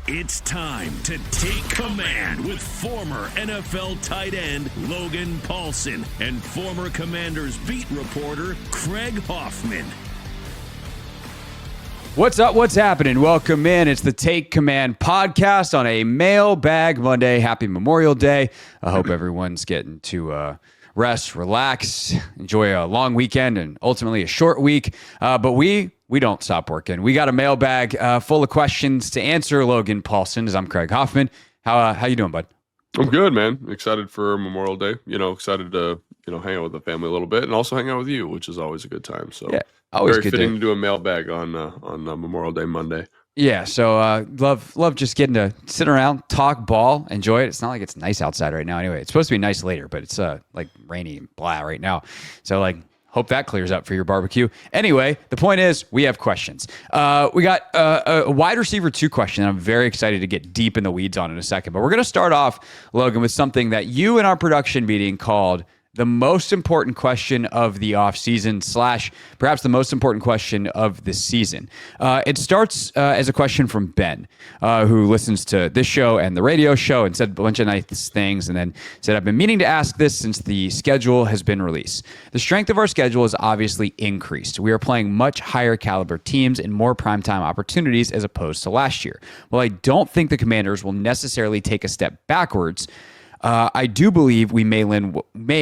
It's time to take command with former NFL tight end Logan Paulson and former Commanders beat reporter Craig Hoffman. What's up? What's happening? Welcome in. It's the Take Command podcast on a Mailbag Monday. Happy Memorial Day. I hope everyone's getting to rest, relax, enjoy a long weekend and ultimately a short week. But we don't stop working. We got a mailbag full of questions to answer. Logan Paulson, as I'm Craig Hoffman. How you doing, bud? I'm good, man. Excited for Memorial Day. Excited to hang out with the family a little bit and also hang out with you, which is always a good time. So yeah, always very good fitting to do a mailbag on Memorial Day Monday. Yeah, so love just getting to sit around, talk ball, enjoy it. It's not like it's nice outside right now. Anyway, it's supposed to be nice later, but it's like rainy and blah right now. So hope that clears up for your barbecue. Anyway, the point is we have questions. We got a wide receiver 2 question that I'm very excited to get deep in the weeds on in a second. But we're going to start off, Logan, with something that you in our production meeting called the most important question of the offseason / perhaps the most important question of the season. It starts as a question from Ben, who listens to this show and the radio show and said a bunch of nice things and then said, I've been meaning to ask this since the schedule has been released. The strength of our schedule has obviously increased. We are playing much higher caliber teams and more primetime opportunities as opposed to last year. While I don't think the Commanders will necessarily take a step backwards, I do believe we may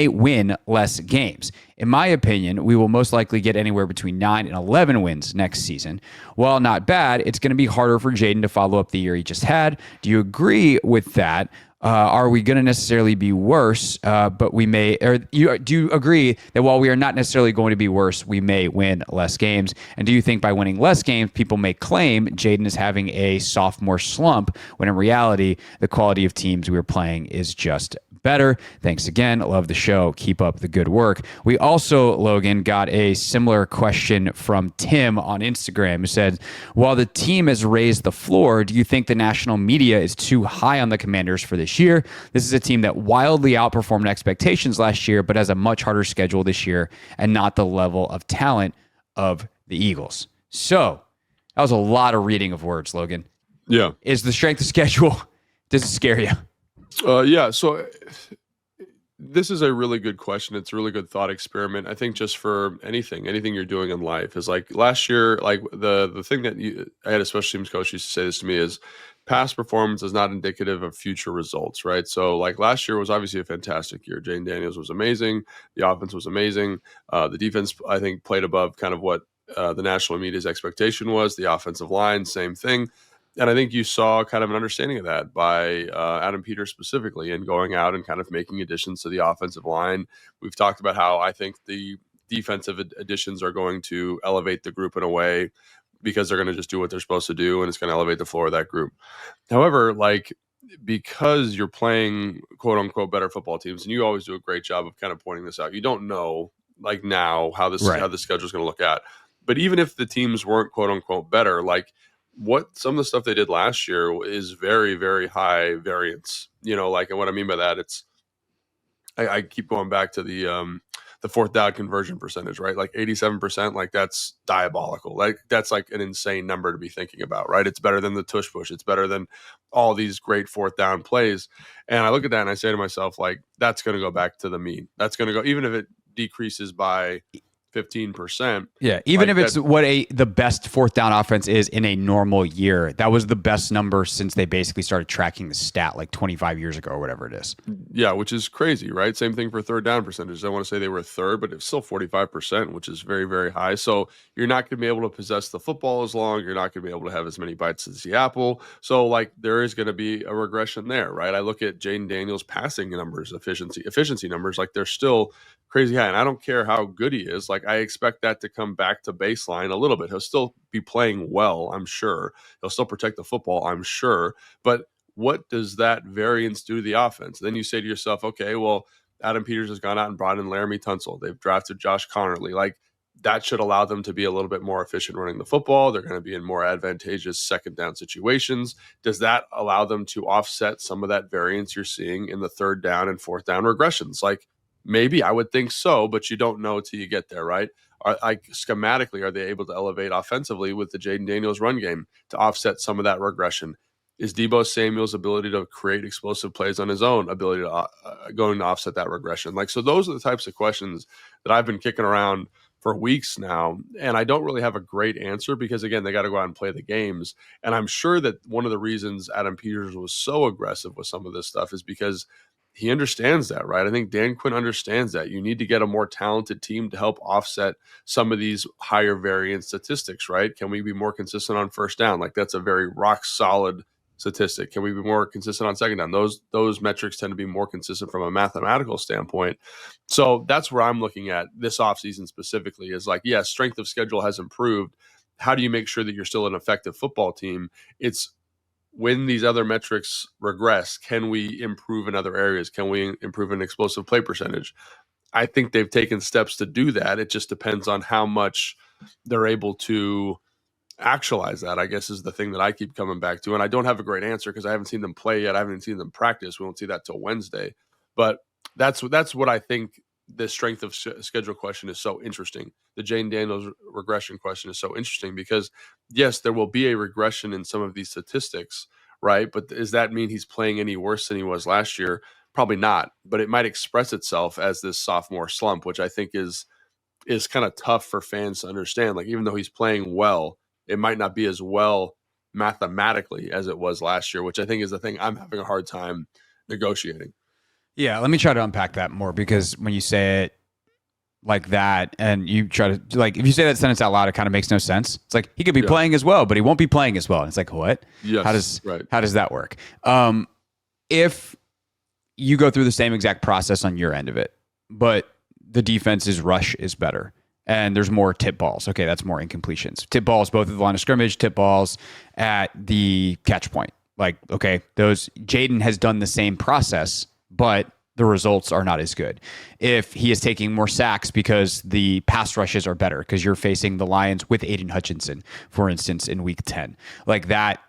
win less games. In my opinion, we will most likely get anywhere between 9 and 11 wins next season. While not bad, it's going to be harder for Jayden to follow up the year he just had. Do you agree with that? Are we going to necessarily be worse, but we may, or do you agree that while we are not necessarily going to be worse, we may win less games? And do you think by winning less games, people may claim Jayden is having a sophomore slump, when in reality, the quality of teams we are playing is just better? Thanks again. Love the show. Keep up the good work. We also, Logan, got a similar question from Tim on Instagram, who said, while the team has raised the floor, do you think the national media is too high on the Commanders for this year? This is a team that wildly outperformed expectations last year, but has a much harder schedule this year and not the level of talent of the Eagles. So that was a lot of reading of words, Logan. Yeah. Is the strength of schedule, does it scare you? Yeah, so this is a really good question. It's a really good thought experiment. I think just for anything you're doing in life is like last year, like the thing that I had a special teams coach used to say this to me is past performance is not indicative of future results, right? So like last year was obviously a fantastic year. Jayden Daniels was amazing. The offense was amazing. The defense, I think, played above kind of what the national media's expectation was. The offensive line, same thing. And I think you saw kind of an understanding of that by Adam Peters specifically and going out and kind of making additions to the offensive line. We've talked about how I think the defensive additions are going to elevate the group in a way because they're going to just do what they're supposed to do, and it's going to elevate the floor of that group. However, because you're playing quote unquote better football teams, and you always do a great job of kind of pointing this out, you don't know now how the schedule is going to look at. But even if the teams weren't quote unquote better, what some of the stuff they did last year is very, very high variance, and what I mean by that, it's, I keep going back to the fourth down conversion percentage, right? 87%, that's diabolical. That's an insane number to be thinking about, right? It's better than the tush push. It's better than all these great fourth down plays. And I look at that and I say to myself, that's going to go back to the mean. That's going to go, even if it decreases by 15%. Yeah, even if it's what the best fourth down offense is in a normal year, that was the best number since they basically started tracking the stat 25 years ago or whatever it is. Yeah, which is crazy, right? Same thing for third down percentage. I want to say they were third, but it's still 45%, which is very, very high. So you're not going to be able to possess the football as long. You're not going to be able to have as many bites as the apple. So there is going to be a regression there, right? I look at Jayden Daniels' passing numbers, efficiency numbers, they're still crazy high. And I don't care how good he is. I expect that to come back to baseline a little bit. He'll still be playing well, I'm sure. He'll still protect the football, I'm sure. But what does that variance do to the offense? Then you say to yourself, okay, well, Adam Peters has gone out and brought in Laramie Tunsil. They've drafted Josh Connerly. That should allow them to be a little bit more efficient running the football. They're going to be in more advantageous second down situations. Does that allow them to offset some of that variance you're seeing in the third down and fourth down regressions? Maybe, I would think so, but you don't know till you get there, right? Schematically, are they able to elevate offensively with the Jayden Daniels run game to offset some of that regression? Is Deebo Samuel's ability to create explosive plays on his own ability to going to offset that regression? Like, so those are the types of questions that I've been kicking around for weeks now, and I don't really have a great answer because, again, they got to go out and play the games. And I'm sure that one of the reasons Adam Peters was so aggressive with some of this stuff is because he understands that, right? I think Dan Quinn understands that. You need to get a more talented team to help offset some of these higher variance statistics, right? Can we be more consistent on first down? Like, that's a very rock solid statistic. Can we be more consistent on second down? Those metrics tend to be more consistent from a mathematical standpoint. So that's where I'm looking at this offseason specifically is like, yes, strength of schedule has improved. How do you make sure that you're still an effective football team? It's when these other metrics regress, can we improve in other areas? Can we improve in explosive play percentage? I think they've taken steps to do that. It just depends on how much they're able to actualize that, I guess, is the thing that I keep coming back to. And I don't have a great answer because I haven't seen them play yet. I haven't seen them practice. We won't see that till Wednesday. But that's what I think the strength of schedule question is so interesting. The Jayden Daniels regression question is so interesting because, yes, there will be a regression in some of these statistics, right? But does that mean he's playing any worse than he was last year? Probably not. But it might express itself as this sophomore slump, which I think is kind of tough for fans to understand. Like, even though he's playing well, it might not be as well mathematically as it was last year, which I think is the thing I'm having a hard time negotiating. Yeah, let me try to unpack that more, because when you say it like that and you try to, like, if you say that sentence out loud, it kind of makes no sense. It's like, he could be playing as well, but he won't be playing as well. And it's like, what? Yes, How does that work? If you go through the same exact process on your end of it, but the defense's rush is better and there's more tip balls. Okay, that's more incompletions. Tip balls both at the line of scrimmage, tip balls at the catch point. Like, okay, Jayden has done the same process, but the results are not as good. If he is taking more sacks because the pass rushes are better, because you're facing the Lions with Aiden Hutchinson, for instance, in week 10, like that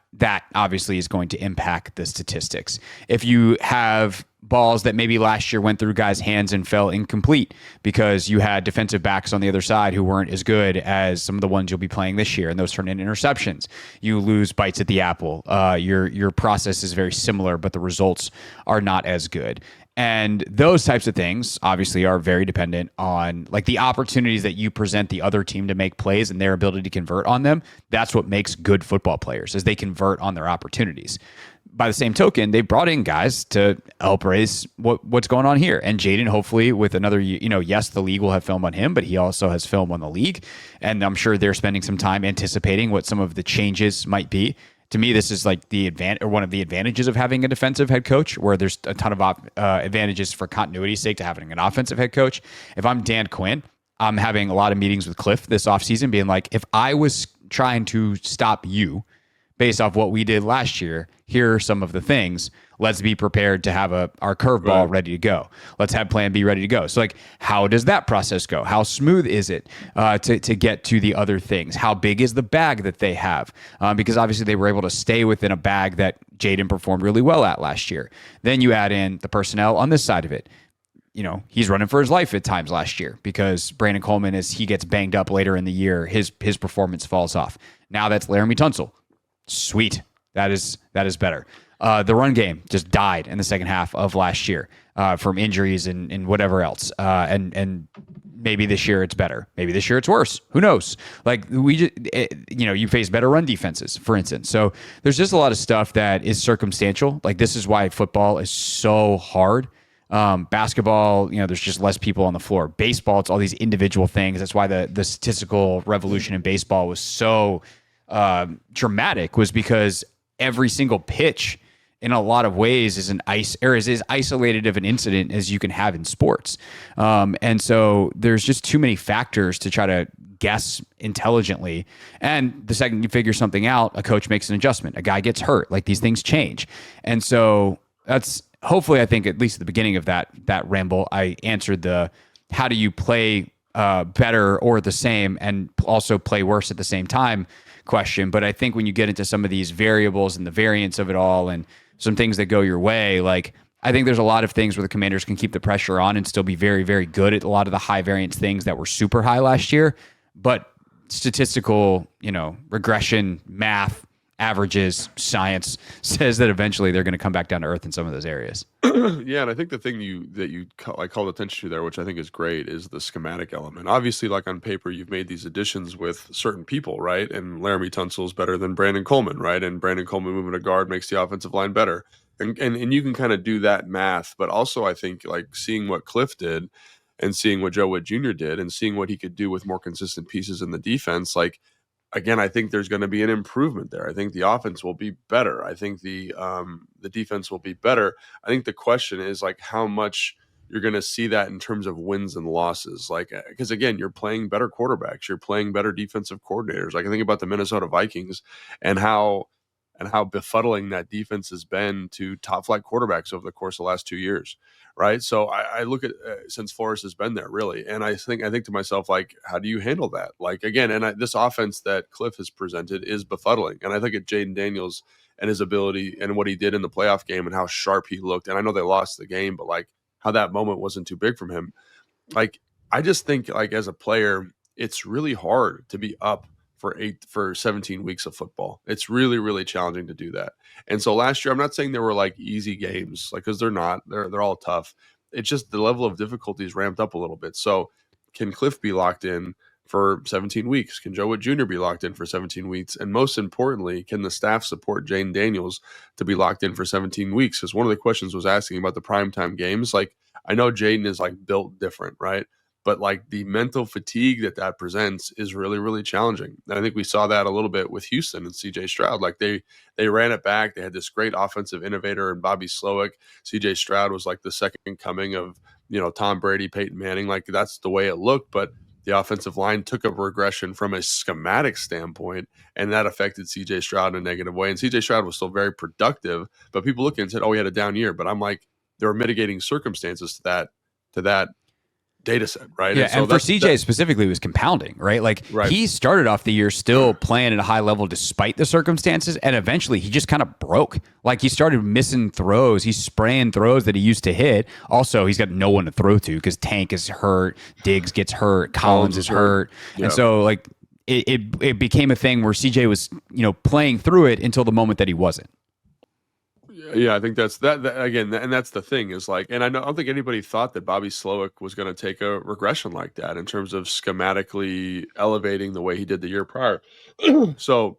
obviously is going to impact the statistics. If you have balls that maybe last year went through guys' hands and fell incomplete because you had defensive backs on the other side who weren't as good as some of the ones you'll be playing this year, and those turn into interceptions, you lose bites at the apple. Your process is very similar, but the results are not as good. And those types of things obviously are very dependent on, like, the opportunities that you present the other team to make plays and their ability to convert on them. That's what makes good football players, is they convert on their opportunities. By the same token, they brought in guys to help raise what's going on here. And Jayden, hopefully with another, yes, the league will have film on him, but he also has film on the league. And I'm sure they're spending some time anticipating what some of the changes might be. To me, this is like one of the advantages of having a defensive head coach, where there's a ton of advantages for continuity's sake to having an offensive head coach. If I'm Dan Quinn, I'm having a lot of meetings with Cliff this offseason being like, if I was trying to stop you based off what we did last year, here are some of the things. Let's be prepared to have our curveball ready to go. Let's have plan B ready to go. So, like, how does that process go? How smooth is it to get to the other things? How big is the bag that they have? Because obviously they were able to stay within a bag that Jayden performed really well at last year. Then you add in the personnel on this side of it. He's running for his life at times last year because Brandon Coleman, as he gets banged up later in the year, his performance falls off. Now that's Laramie Tunsil. Sweet. That is better. The run game just died in the second half of last year from injuries and whatever else. And maybe this year it's better. Maybe this year it's worse. Who knows? Like, you face better run defenses, for instance. So there's just a lot of stuff that is circumstantial. Like, this is why football is so hard. Basketball, there's just less people on the floor. Baseball, it's all these individual things. That's why the statistical revolution in baseball was so dramatic, was because every single pitch in a lot of ways is as isolated of an incident as you can have in sports. And so there's just too many factors to try to guess intelligently. And the second you figure something out, a coach makes an adjustment, a guy gets hurt, like, these things change. And so that's hopefully, I think, at least at the beginning of that ramble, I answered the how do you play better or the same and also play worse at the same time question. But I think when you get into some of these variables and the variance of it all and some things that go your way, like, I think there's a lot of things where the Commanders can keep the pressure on and still be very, very good at a lot of the high variance things that were super high last year. But statistical, regression, math, averages, science says that eventually they're going to come back down to earth in some of those areas. Yeah, and I think the thing that you called attention to there, which I think is great, is the schematic element. Obviously, like on paper, you've made these additions with certain people, right? And Laramie Tunsil's better than Brandon Coleman, right? And Brandon Coleman moving to guard makes the offensive line better. And you can kind of do that math, but also I think like seeing what Cliff did and seeing what Joe Witt Jr. did and seeing what he could do with more consistent pieces in the defense, like again, I think there's going to be an improvement there. I think the offense will be better. I think the defense will be better. I think the question is like how much you're going to see that in terms of wins and losses. Like because again, you're playing better quarterbacks, you're playing better defensive coordinators. Like I think about the Minnesota Vikings and how befuddling that defense has been to top flight quarterbacks over the course of the last 2 years. Right. So I look at since Forrest has been there really. And I think to myself, like, how do you handle that? Like, again, this offense that Cliff has presented is befuddling. And I think at Jayden Daniels and his ability and what he did in the playoff game and how sharp he looked. And I know they lost the game, but like how that moment wasn't too big from him. Like, I just think like as a player, it's really hard to be up for 17 weeks of football. It's really, really challenging to do that. And so last year, I'm not saying there were like easy games, like because they're not. They're all tough. It's just the level of difficulty is ramped up a little bit. So can Cliff be locked in for 17 weeks? Can Joe Witt Jr. be locked in for 17 weeks? And most importantly, can the staff support Jayden Daniels to be locked in for 17 weeks? Because one of the questions was asking about the primetime games. Like I know Jayden is like built different, right? But like the mental fatigue that presents is really, really challenging. And I think we saw that a little bit with Houston and CJ Stroud. Like they ran it back. They had this great offensive innovator in Bobby Slowick. CJ Stroud was like the second coming of, Tom Brady, Peyton Manning. Like that's the way it looked. But the offensive line took a regression from a schematic standpoint, and that affected CJ Stroud in a negative way. And CJ Stroud was still very productive, but people looked and said, oh, he had a down year. But I'm like, there are mitigating circumstances to that data set, right? Yeah, and for CJ specifically, it was compounding, right? Like he started off the year still playing at a high level despite the circumstances, and eventually he just kind of broke. Like he started missing throws. He's spraying throws that he used to hit. Also, he's got no one to throw to because Tank is hurt, Diggs gets hurt, Collins is hurt. Yeah. And so like it became a thing where CJ was, playing through it until the moment that he wasn't. Yeah, I think that's that again, and that's the thing is like, and I don't think anybody thought that Bobby Slowick was going to take a regression like that in terms of schematically elevating the way he did the year prior. So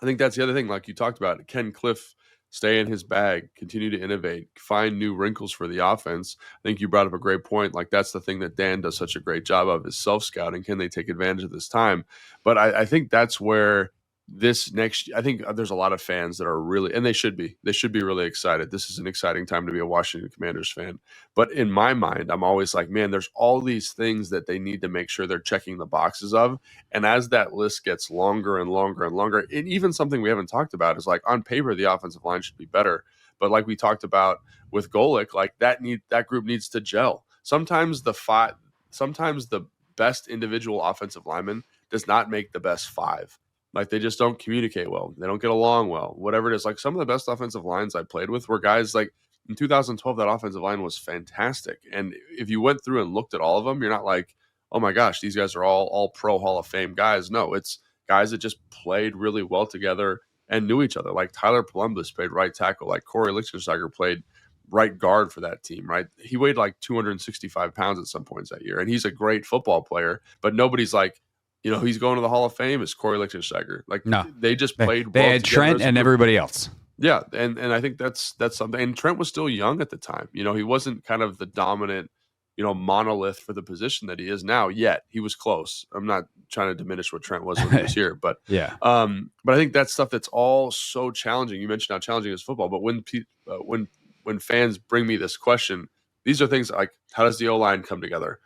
I think that's the other thing, like you talked about. Can Cliff stay in his bag, continue to innovate, find new wrinkles for the offense? I think you brought up a great point. Like that's the thing that Dan does such a great job of is self-scouting. Can they take advantage of this time? But I think that's where this next, I think there's a lot of fans that are really, and they should be really excited. This is an exciting time to be a Washington Commanders fan. But in my mind, I'm always like, man, there's all these things that they need to make sure they're checking the boxes of. And as that list gets longer and longer and longer, and even something we haven't talked about is like on paper, the offensive line should be better. But like we talked about with Golick, like that group needs to gel. Sometimes the best individual offensive lineman does not make the best five. Like they just don't communicate well. They don't get along well, whatever it is. Like some of the best offensive lines I played with were guys like in 2012, that offensive line was fantastic. And if you went through and looked at all of them, you're not like, oh my gosh, these guys are all pro Hall of Fame guys. No, it's guys that just played really well together and knew each other. Like Tyler Columbus played right tackle. Like Corey Lichtensteiger played right guard for that team, right? He weighed like 265 pounds at some points that year. And he's a great football player, but nobody's like, he's going to the Hall of Fame is Corey Lichtensteiger. Like no, they just played. They had Trent and everybody else. Yeah, and I think that's something. And Trent was still young at the time. He wasn't kind of the dominant, monolith for the position that he is now. Yet he was close. I'm not trying to diminish what Trent was when he was here, but yeah. But I think that's stuff that's all so challenging. You mentioned how challenging is football, but when fans bring me this question, these are things like, how does the O-line come together?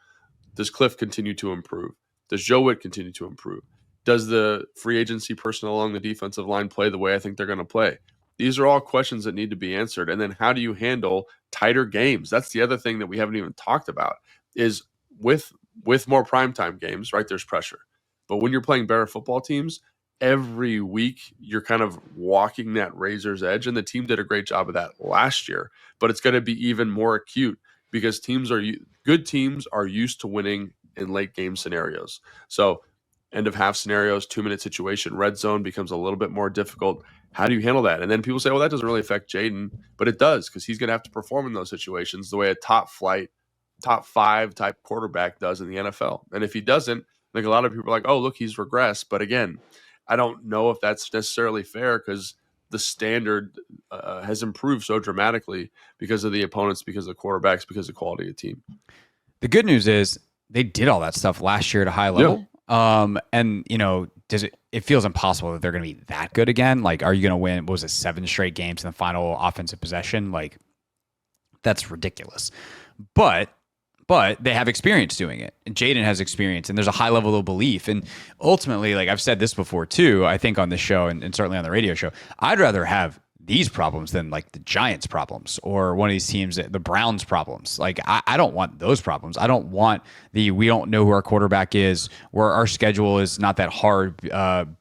Does Cliff continue to improve? Does Joe Witt continue to improve? Does the free agency personnel along the defensive line play the way I think they're going to play? These are all questions that need to be answered. And then how do you handle tighter games? That's the other thing that we haven't even talked about is with more primetime games, right? There's pressure. But when you're playing better football teams, every week you're kind of walking that razor's edge. And the team did a great job of that last year. But it's going to be even more acute because good teams are used to winning in late game scenarios. So end of half scenarios, 2-minute situation, red zone becomes a little bit more difficult. How do you handle that? And then people say, well, that doesn't really affect Jayden, but it does, because he's going to have to perform in those situations the way a top 5 type quarterback does in the NFL. And if he doesn't, I think a lot of people are like, oh, look, he's regressed. But again, I don't know if that's necessarily fair, because the standard has improved so dramatically because of the opponents, because of the quarterbacks, because of the quality of the team. The good news is they did all that stuff last year at a high level. And it feels impossible that they're going to be that good again. Like, are you going to win? What was it, 7 straight games in the final offensive possession? Like, that's ridiculous. But they have experience doing it, and Jayden has experience, and there's a high level of belief. And ultimately, like I've said this before too, I think on this show and certainly on the radio show, I'd rather have these problems than like the Giants problems or one of these teams, the Browns problems. Like, I don't want those problems. I don't want we don't know who our quarterback is, where our schedule is not that hard,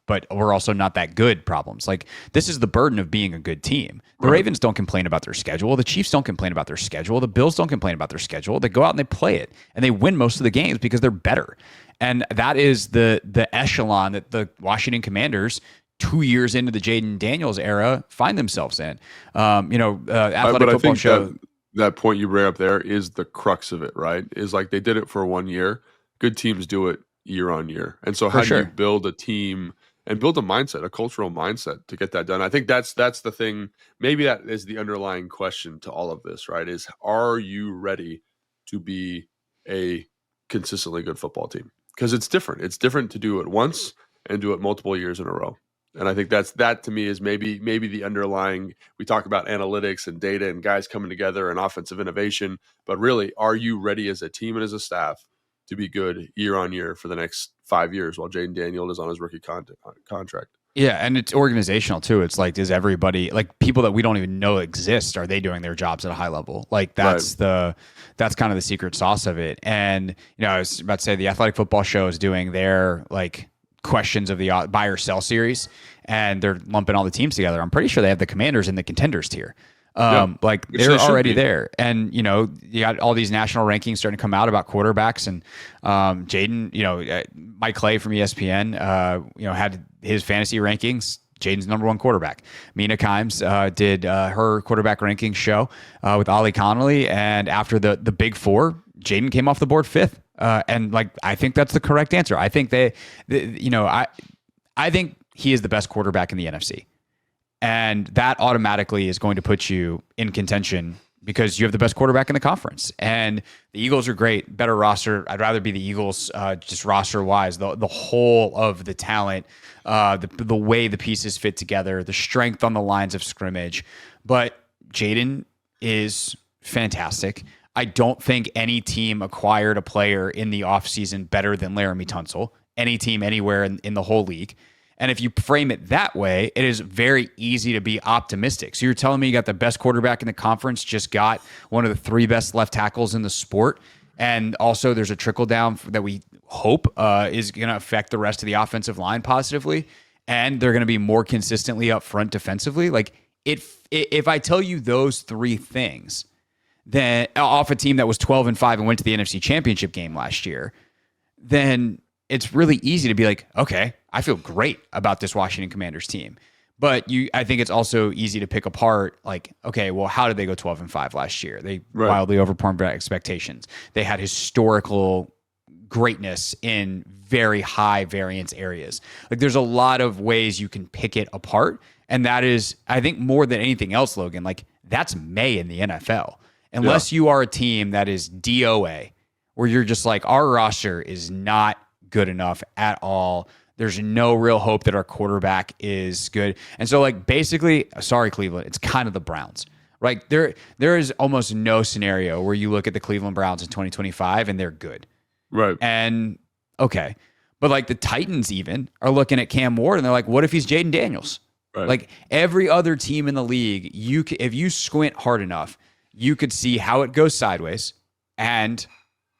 but we're also not that good problems. Like, this is the burden of being a good team. The Ravens don't complain about their schedule. The Chiefs don't complain about their schedule. The Bills don't complain about their schedule. They go out and they play it, and they win most of the games because they're better. And that is the echelon that the Washington Commanders, 2 years into the Jayden Daniels era, find themselves in. Athletic Football Show. That point you bring up there is the crux of it, right? Is like they did it for 1 year. Good teams do it year on year. And so how do you build a team and build a mindset, a cultural mindset to get that done? I think that's the thing. Maybe that is the underlying question to all of this, right? Is, are you ready to be a consistently good football team? Because it's different. It's different to do it once and do it multiple years in a row. And I think that to me is maybe the underlying. We talk about analytics and data and guys coming together and offensive innovation, but really, are you ready as a team and as a staff to be good year on year for the next 5 years while Jayden Daniels is on his rookie contract? Yeah, and it's organizational too. It's like, is everybody, like people that we don't even know exist, are they doing their jobs at a high level? Like that's kind of the secret sauce of it. And I was about to say, the Athletic Football Show is doing their like questions of the buy or sell series, and they're lumping all the teams together. I'm pretty sure they have the Commanders in the contenders tier. Like they're already there. And, you got all these national rankings starting to come out about quarterbacks, and Jayden, Mike Clay from ESPN, had his fantasy rankings. Jayden's number 1 quarterback. Mina Kimes did her quarterback rankings show with Ollie Connolly. And after the big 4, Jayden came off the board 5th. And like, I think that's the correct answer. I think I think he is the best quarterback in the NFC. And that automatically is going to put you in contention because you have the best quarterback in the conference. And the Eagles are great, better roster. I'd rather be the Eagles, just roster-wise. The whole of the talent, the way the pieces fit together, the strength on the lines of scrimmage. But Jayden is fantastic. I don't think any team acquired a player in the offseason better than Laramie Tunsil. Any team anywhere in the whole league. And if you frame it that way, it is very easy to be optimistic. So you're telling me you got the best quarterback in the conference, just got one of the 3 best left tackles in the sport, and also there's a trickle down that we hope is going to affect the rest of the offensive line positively, and they're going to be more consistently up front defensively. Like, if I tell you those 3 things, then off a team that was 12-5 and went to the NFC Championship game last year, then it's really easy to be like, okay, I feel great about this Washington Commanders team. But I think it's also easy to pick apart, like, okay, well, how did they go 12-5 last year? They wildly overperformed expectations. They had historical greatness in very high variance areas. Like, there's a lot of ways you can pick it apart. And that is, I think, more than anything else, Logan, like, that's May in the NFL. Unless you are a team that is DOA, where you're just like, our roster is not good enough at all. There's no real hope that our quarterback is good. And so, like, basically, sorry, Cleveland, it's kind of the Browns, right? There is almost no scenario where you look at the Cleveland Browns in 2025 and they're good. Right. And, okay. But, like, the Titans even are looking at Cam Ward and they're like, what if he's Jayden Daniels? Right. Like, every other team in the league, if you squint hard enough, you could see how it goes sideways and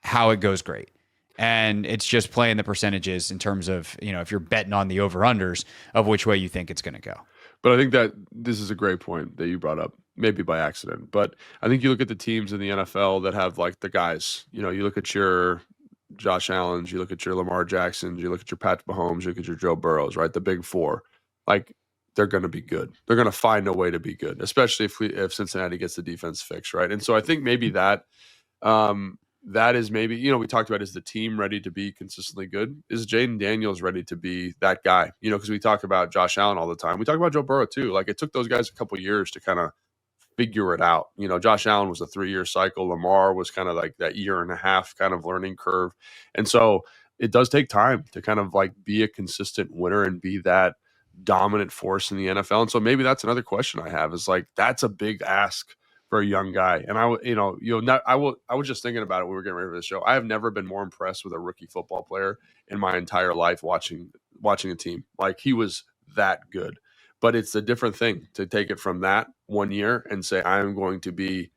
how it goes great. And it's just playing the percentages in terms of, if you're betting on the over-unders of which way you think it's going to go. But I think that this is a great point that you brought up, maybe by accident. But I think you look at the teams in the NFL that have, like, the guys, you look at your Josh Allen's, you look at your Lamar Jacksons, you look at your Patrick Mahomes, you look at your Joe Burrows, right? The big four, like they're going to be good. They're going to find a way to be good, especially if Cincinnati gets the defense fixed, right? And so I think maybe that is maybe, we talked about, is the team ready to be consistently good? Is Jayden Daniels ready to be that guy? Because we talk about Josh Allen all the time. We talk about Joe Burrow too. Like it took those guys a couple years to kind of figure it out. Josh Allen was a 3-year cycle. Lamar was kind of like that year and a half kind of learning curve. And so it does take time to kind of like be a consistent winner and be that dominant force in the NFL. And so maybe that's another question I have, is like, that's a big ask for a young guy. And I was just thinking about it when we were getting ready for the show. I have never been more impressed with a rookie football player in my entire life watching a team. Like he was that good. But it's a different thing to take it from that 1 year and say, I'm going to be,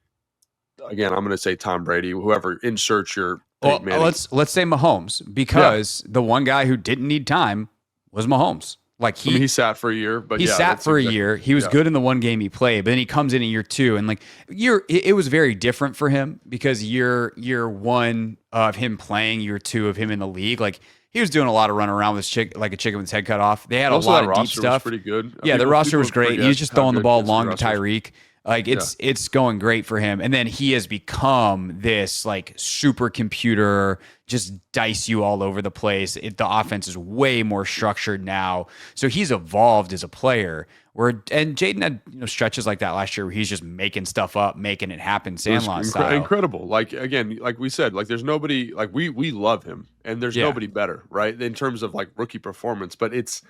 again, I'm going to say Tom Brady, whoever, insert your Well, let's say Mahomes, because the one guy who didn't need time was Mahomes. Like he sat for a year, but he sat for a year. He was good in the one game he played, but then he comes in year 2, and like it was very different for him, because year 1 of him playing, year 2 of him in the league, like he was doing a lot of running around with like a chicken with his head cut off. They had a lot of deep stuff. Was pretty good. Yeah, the roster was great. He was just throwing the ball long to Tyreek. Like it's going great for him. And then he has become this like supercomputer, just dice you all over the place. The offense is way more structured now. So he's evolved as a player. And Jayden had stretches like that last year where he's just making stuff up, making it happen, Sandlot style. Incredible. Like again, like we said, like there's nobody, like we love him, and there's nobody better, right? In terms of like rookie performance, but it's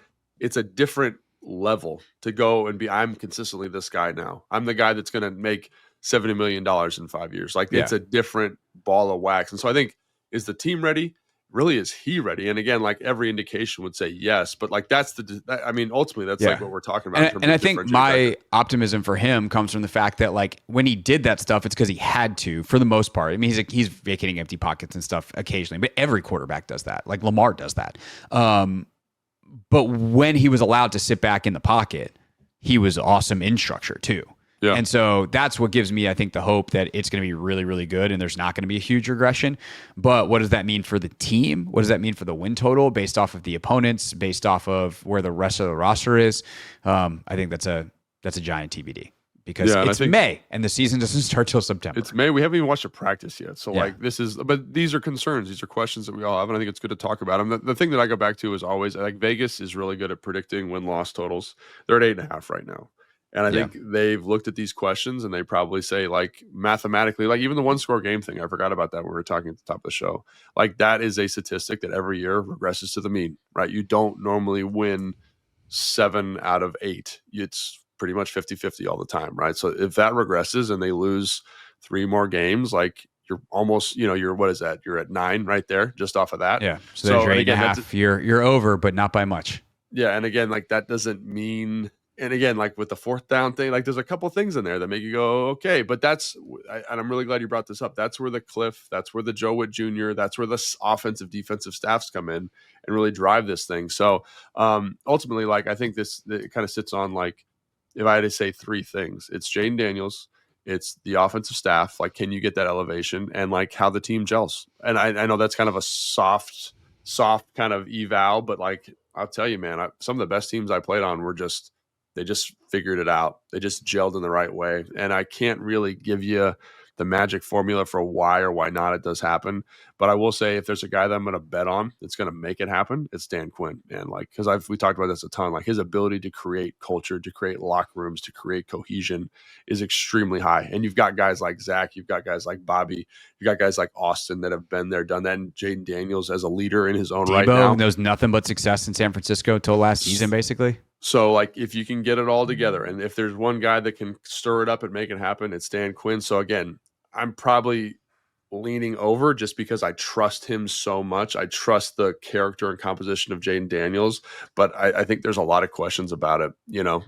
a different level to go and be, I'm consistently this guy now. I'm the guy that's going to make $70 million in 5 years. Like it's a different ball of wax. And so I think, is the team ready? Really, is he ready? And again, like every indication would say yes, but like ultimately that's like what we're talking about. And I think my optimism for him comes from the fact that like when he did that stuff, it's because he had to, for the most part. I mean, he's vacating empty pockets and stuff occasionally, but every quarterback does that. Like Lamar does that. But when he was allowed to sit back in the pocket, he was awesome in structure too. Yeah. And so that's what gives me, I think, the hope that it's going to be really, really good and there's not going to be a huge regression. But what does that mean for the team? What does that mean for the win total based off of the opponents, based off of where the rest of the roster is? I think that's a giant TBD, because it's May and the season doesn't start till September. It's May. We haven't even watched a practice yet. So but these are concerns. These are questions that we all have. And I think it's good to talk about them. The thing that I go back to is always, like, Vegas is really good at predicting win-loss totals. They're at 8.5 right now. And I think they've looked at these questions and they probably say, like, mathematically, like even the 1-score game thing, I forgot about that when we were talking at the top of the show. Like that is a statistic that every year regresses to the mean, right? You don't normally win 7 out of 8. It's pretty much 50-50 all the time, right? So if that regresses and they lose 3 more games, like you're almost, you're, what is that? You're at 9 right there, just off of that. Yeah. So there's your 8.5. You're over, but not by much. Yeah. And again, like that doesn't mean, and again, like with the 4th down thing, like there's a couple things in there that make you go, okay, but and I'm really glad you brought this up. That's where the Cliff, that's where the Joe Witt Jr., that's where the offensive, defensive staffs come in and really drive this thing. So ultimately, like, I think it kind of sits on, like, if I had to say 3 things, it's Jayden Daniels, it's the offensive staff, like, can you get that elevation, and like how the team gels. And I know that's kind of a soft kind of eval, but like, I'll tell you, man, some of the best teams I played on they just figured it out. They just gelled in the right way. And I can't really give you the magic formula for why or why not it does happen. But I will say, if there's a guy that I'm going to bet on that's going to make it happen, it's Dan Quinn. And like, because we talked about this a ton, like his ability to create culture, to create locker rooms, to create cohesion is extremely high. And you've got guys like Zach, you've got guys like Bobby, you've got guys like Austin that have been there, done that, and Jayden Daniels as a leader in his own right now. Debo knows nothing but success in San Francisco until last season, basically. So, like, if you can get it all together, and if there's one guy that can stir it up and make it happen, it's Dan Quinn. So, again, I'm probably leaning over just because I trust him so much. I trust the character and composition of Jayden Daniels, but I think there's a lot of questions about it,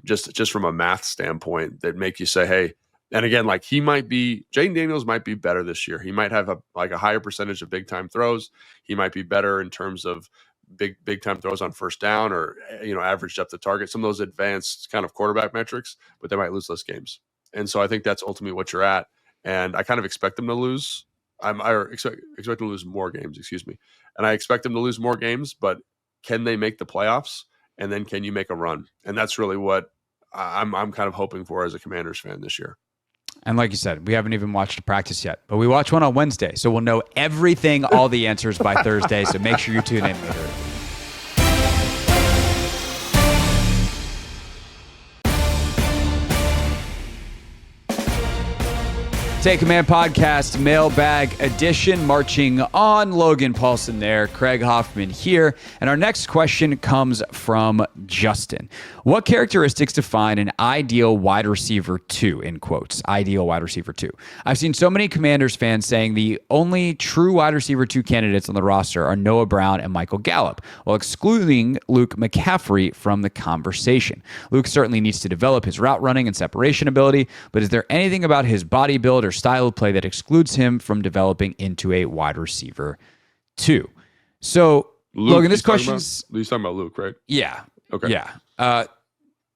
just from a math standpoint that make you say, hey, and again, like Jayden Daniels might be better this year. He might have a higher percentage of big time throws. He might be better in terms of big time throws on first down, or average depth of target, some of those advanced kind of quarterback metrics, but they might lose less games. And so I think that's ultimately what you're at. And I kind of expect them to lose I expect them to lose more games, excuse me. And I expect them to lose more games, but can they make the playoffs? And then can you make a run? And that's really what I'm kind of hoping for as a Commanders fan this year. And like you said, we haven't even watched a practice yet, but we watch one on Wednesday. So we'll know everything, all the answers by Thursday. So make sure you tune in later. Take Command Podcast Mailbag Edition, marching on. Logan Paulson there, Craig Hoffman here. And our next question comes from Justin. What characteristics define an ideal wide receiver 2, in quotes, ideal wide receiver 2? I've seen so many Commanders fans saying the only true wide receiver 2 candidates on the roster are Noah Brown and Michael Gallup, while excluding Luke McCaffrey from the conversation. Luke certainly needs to develop his route running and separation ability, but is there anything about his body build or style of play that excludes him from developing into a wide receiver 2? So, Luke, Logan, this question's... He's talking about Luke, right? Yeah. Okay. Yeah.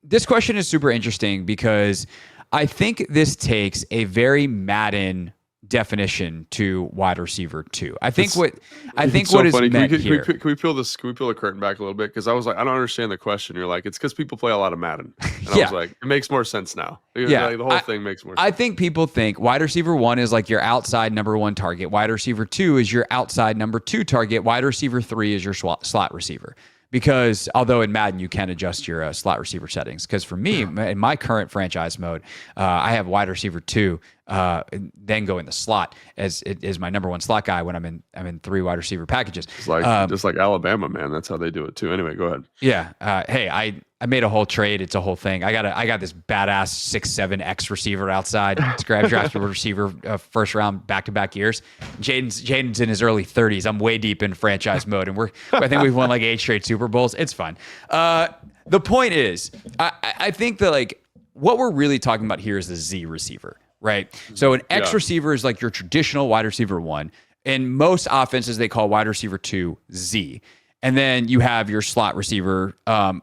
This question is super interesting because I think this takes a very Madden definition to wide receiver 2. I think what is funny. meant here. Can we peel the curtain back a little bit? Because I was like, I don't understand the question. You're like, it's because people play a lot of Madden. And I was like, it makes more sense now. Yeah, like, the whole thing makes more sense. I think people think wide receiver 1 is like your outside number 1 target. Wide receiver 2 is your outside number 2 target. Wide receiver 3 is your slot receiver. Because although in Madden you can adjust your slot receiver settings, because for me in my current franchise mode, I have wide receiver 2, then go in the slot as it is my number 1 slot guy when I'm in 3 wide receiver packages. It's like just like Alabama, man. That's how they do it too. Anyway, go ahead. Yeah. Hey, I made a whole trade. It's a whole thing. I got this badass 6'7" X receiver outside. It's drafted receiver first round back-to-back years. Jayden's in his early 30s. I'm way deep in franchise mode, and I think we've won like 8 straight Super Bowls. It's fun. The point is, I think that like what we're really talking about here is the Z receiver, right? So an X receiver is like your traditional wide receiver 1. In most offenses, they call wide receiver 2 Z. And then you have your slot receiver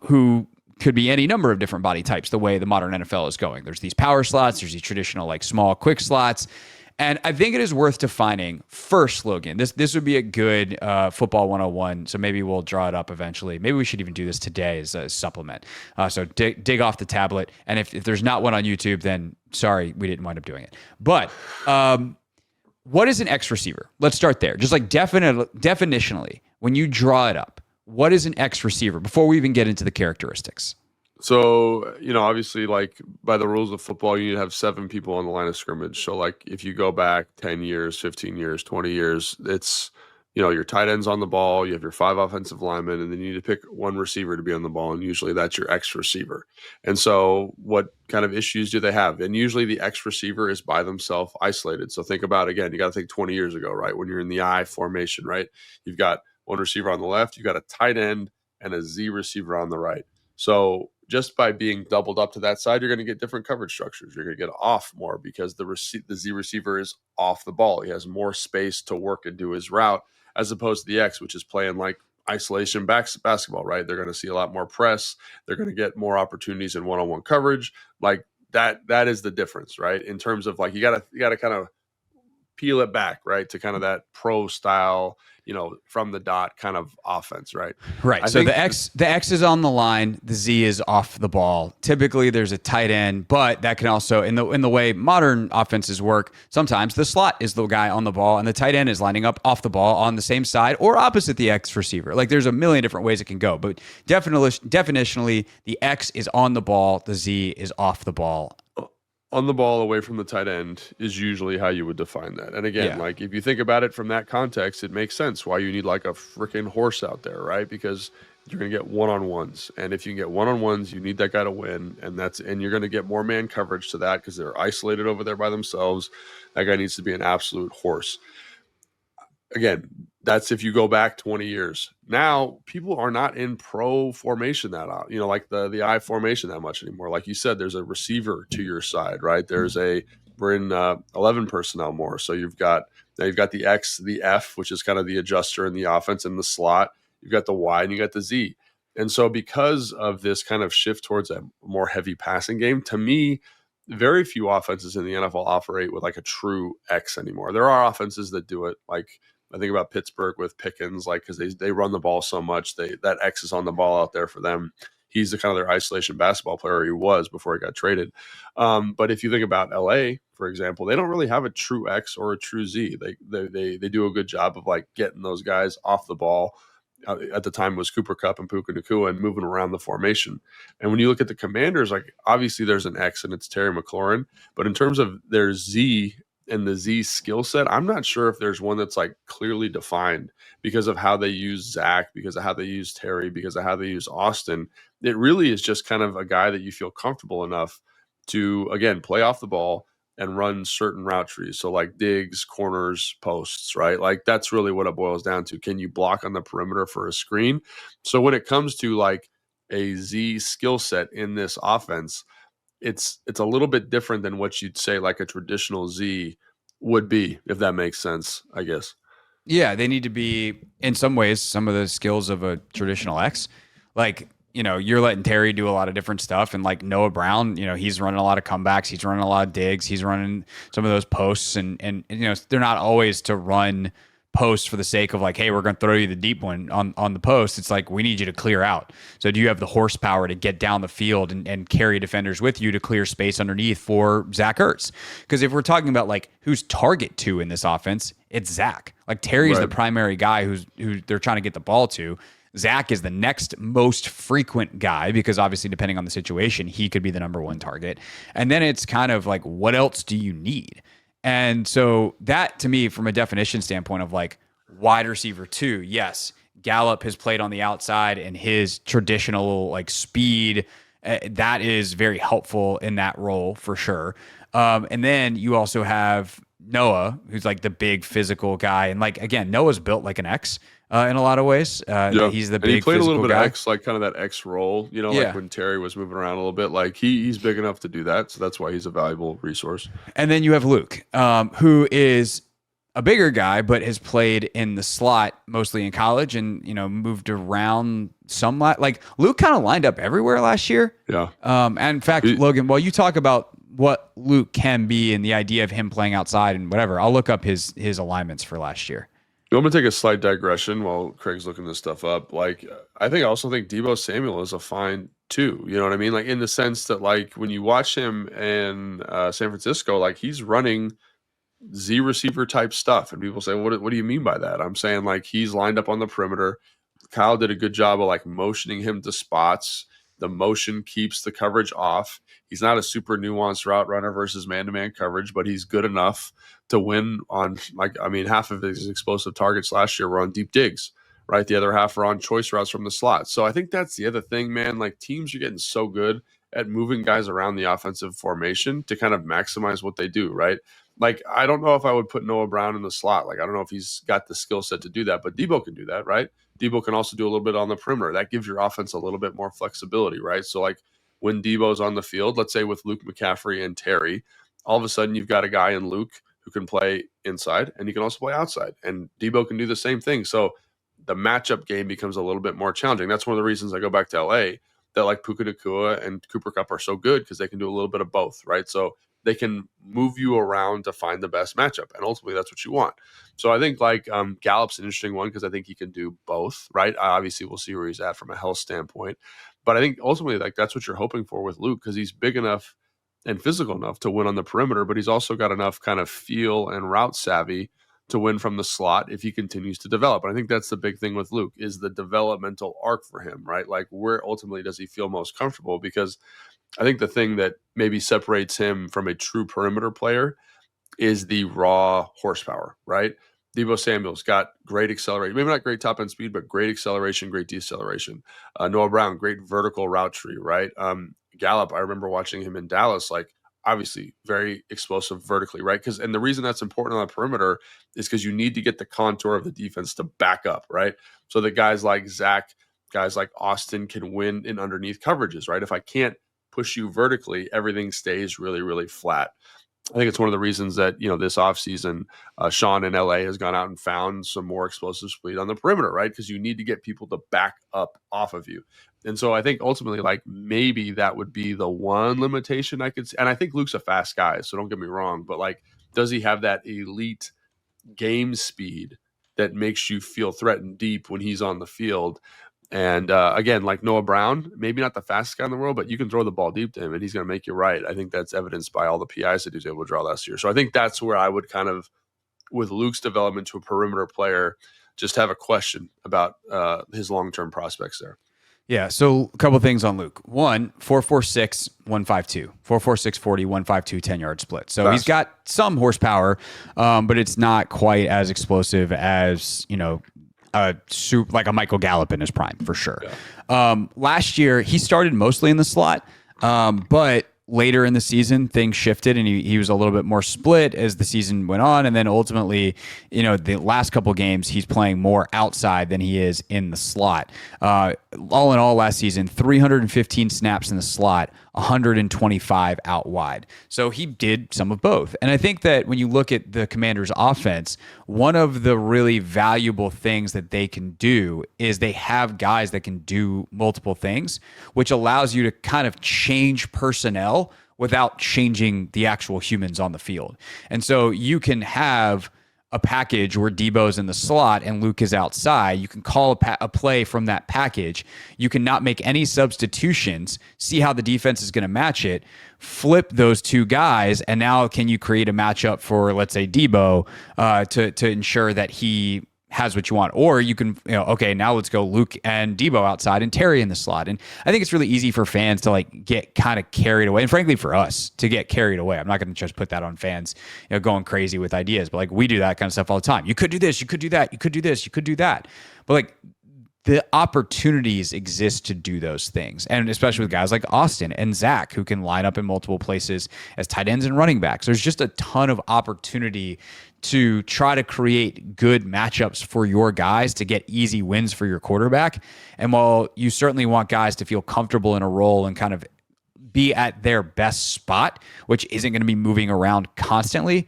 who could be any number of different body types the way the modern NFL is going. There's these power slots. There's these traditional like small, quick slots. And I think it is worth defining first, Logan. This would be a good football 101. So maybe we'll draw it up eventually. Maybe we should even do this today as a supplement. So dig off the tablet. And if there's not one on YouTube, then sorry, we didn't wind up doing it. But what is an X receiver? Let's start there. Just like definitionally, when you draw it up, what is an X receiver before we even get into the characteristics? So, obviously, like by the rules of football, you need to have 7 people on the line of scrimmage. So, like if you go back 10 years, 15 years, 20 years, it's, your tight end's on the ball, you have your 5 offensive linemen, and then you need to pick 1 receiver to be on the ball. And usually that's your X receiver. And so what kind of issues do they have? And usually the X receiver is by themselves isolated. So think about, again, you got to think 20 years ago, right? When you're in the I formation, right? You've got 1 receiver on the left, you got a tight end and a Z receiver on the right. So just by being doubled up to that side, you're going to get different coverage structures. You're going to get off more because the Z receiver is off the ball. He has more space to work and do his route as opposed to the X, which is playing like isolation basketball, right? They're going to see a lot more press. They're going to get more opportunities in one-on-one coverage. Like that is the difference, right? In terms of like, you got to kind of peel it back, right? To kind of that pro style, from the dot kind of offense, right? Right. So the X is on the line, the Z is off the ball. Typically there's a tight end, but that can also, in the way modern offenses work, sometimes the slot is the guy on the ball and the tight end is lining up off the ball on the same side or opposite the X receiver. Like there's a million different ways it can go, but definitionally the X is on the ball, the Z is off the ball. On the ball away from the tight end is usually how you would define that. And again, like if you think about it from that context, it makes sense why you need like a freaking horse out there, right? Because you're going to get one-on-ones. And if you can get one-on-ones, you need that guy to win. And you're going to get more man coverage to that because they're isolated over there by themselves. That guy needs to be an absolute horse. Again, that's if you go back 20 years. Now, people are not in pro formation like the I formation that much anymore. Like you said, there's a receiver to your side, right? We're in 11 personnel more. So you've got the X, the F, which is kind of the adjuster in the offense and the slot. You've got the Y and you got the Z. And so because of this kind of shift towards a more heavy passing game, to me, very few offenses in the NFL operate with like a true X anymore. There are offenses that do it. Like I think about Pittsburgh with Pickens, like because they run the ball so much, that X is on the ball out there for them. He's the kind of their isolation basketball player he was before he got traded. But if you think about LA, for example, they don't really have a true X or a true Z. They do a good job of like getting those guys off the ball. At the time it was Cooper Kupp and Puka Nacua and moving around the formation. And when you look at the Commanders, like obviously there's an X and it's Terry McLaurin, but in terms of their Z and the Z skill set, I'm not sure if there's one that's like clearly defined because of how they use Zach, because of how they use Terry, because of how they use Austin. It really is just kind of a guy that you feel comfortable enough to, again, play off the ball and run certain route trees. So like digs, corners, posts, right? Like that's really what it boils down to. Can you block on the perimeter for a screen? So when it comes to like a Z skill set in this offense, it's a little bit different than what you'd say like a traditional Z would be, if that makes sense, I guess. Yeah, they need to be, in some ways, some of the skills of a traditional X. Like, you're letting Terry do a lot of different stuff. And like Noah Brown, he's running a lot of comebacks. He's running a lot of digs. He's running some of those posts. And they're not always to run posts for the sake of like, hey, we're going to throw you the deep one on the post. It's like, we need you to clear out. So do you have the horsepower to get down the field and carry defenders with you to clear space underneath for Zach Ertz? Because if we're talking about like who's target to in this offense, it's Zach. Like Terry's the primary guy who they're trying to get the ball to. Zach is the next most frequent guy because obviously depending on the situation, he could be the number one target. And then it's kind of like, what else do you need? And so that to me, from a definition standpoint of like wide receiver 2, yes, Gallup has played on the outside and his traditional like speed, that is very helpful in that role for sure. And then you also have Noah, who's like the big physical guy. And like, again, Noah's built like an X in a lot of ways. He's the big he played a little bit guy. of X, like kind of that X role, like when Terry was moving around a little bit, like he's big enough to do that. So that's why he's a valuable resource. And then you have Luke, who is a bigger guy, but has played in the slot mostly in college and, moved around somewhat. Like Luke kind of lined up everywhere last year. Yeah. And in fact, Logan, while you talk about what Luke can be and the idea of him playing outside and whatever, I'll look up his alignments for last year. I'm going to take a slight digression while Craig's looking this stuff up. Like, I also think Deebo Samuel is a fine too. You know what I mean? Like in the sense that like when you watch him in San Francisco, like he's running Z receiver type stuff. And people say, what do you mean by that? I'm saying like he's lined up on the perimeter. Kyle did a good job of like motioning him to spots. The motion keeps the coverage off. He's not a super nuanced route runner versus man-to-man coverage, but he's good enough to win on half of his explosive targets last year were on deep digs, right? The other half are on choice routes from the slot. So I think that's the other thing, man. Like teams are getting so good at moving guys around the offensive formation to kind of maximize what they do, right? Like, I don't know if I would put Noah Brown in the slot. Like, I don't know if he's got the skill set to do that, but Deebo can do that, right? Deebo can also do a little bit on the perimeter. That gives your offense a little bit more flexibility, right? So, like, when Deebo's on the field, let's say with Luke McCaffrey and Terry, all of a sudden you've got a guy in Luke who can play inside and he can also play outside. And Deebo can do the same thing. So the matchup game becomes a little bit more challenging. That's one of the reasons I go back to LA that like Puka Nacua and Cooper Kupp are so good because they can do a little bit of both, right? So they can move you around to find the best matchup. And ultimately that's what you want. So I think like Gallup's an interesting one because I think he can do both, right? Obviously we'll see where he's at from a health standpoint. But I think ultimately like that's what you're hoping for with Luke because he's big enough and physical enough to win on the perimeter, but he's also got enough kind of feel and route savvy to win from the slot if he continues to develop. And I think that's the big thing with Luke is the developmental arc for him, right? Like where ultimately does he feel most comfortable? Because I think the thing that maybe separates him from a true perimeter player is the raw horsepower, right? Deebo Samuel's got great acceleration, maybe not great top end speed, but great acceleration, great deceleration. Noah Brown, great vertical route tree, right? Gallup, I remember watching him in Dallas, like obviously very explosive vertically, right? And the reason that's important on the perimeter is because you need to get the contour of the defense to back up, right? So that guys like Zach, guys like Austin can win in underneath coverages, right? If I can't push you vertically, everything stays really, really flat. I think it's one of the reasons that, this offseason, Sean in LA has gone out and found some more explosive speed on the perimeter, right? Because you need to get people to back up off of you. And so I think ultimately, like, maybe that would be the one limitation I could see. And I think Luke's a fast guy, so don't get me wrong. But, like, does he have that elite game speed that makes you feel threatened deep when he's on the field? And again, like Noah Brown, maybe not the fastest guy in the world, but you can throw the ball deep to him and he's going to make you right. I think that's evidenced by all the PIs that he was able to draw last year. So I think that's where I would kind of, with Luke's development to a perimeter player, just have a question about his long-term prospects there. Yeah, so a couple of things on Luke. One, 4.46, 152. 4.46, 40, 152, 10-yard split. So he's got some horsepower, but it's not quite as explosive as, like a Michael Gallup in his prime, for sure. Yeah. Last year, he started mostly in the slot, but later in the season, things shifted and he was a little bit more split as the season went on. And then ultimately, the last couple games, he's playing more outside than he is in the slot. All in all, last season, 315 snaps in the slot, 125 out wide. So he did some of both. And I think that when you look at the Commanders' offense, one of the really valuable things that they can do is they have guys that can do multiple things, which allows you to kind of change personnel without changing the actual humans on the field. And so you can have a package where Debo's in the slot and Luke is outside. You can call a play from that package. You can not make any substitutions, see how the defense is going to match it, flip those two guys, and now can you create a matchup for, let's say, Debo to ensure that he has what you want. Or you can, okay, now let's go Luke and Debo outside and Terry in the slot. And I think it's really easy for fans to get kind of carried away. And frankly, for us to get carried away. I'm not going to just put that on fans, going crazy with ideas, but we do that kind of stuff all the time. You could do this, you could do that, you could do this, you could do that. But the opportunities exist to do those things. And especially with guys like Austin and Zach, who can line up in multiple places as tight ends and running backs. There's just a ton of opportunity to try to create good matchups for your guys to get easy wins for your quarterback. And while you certainly want guys to feel comfortable in a role and kind of be at their best spot, which isn't going to be moving around constantly,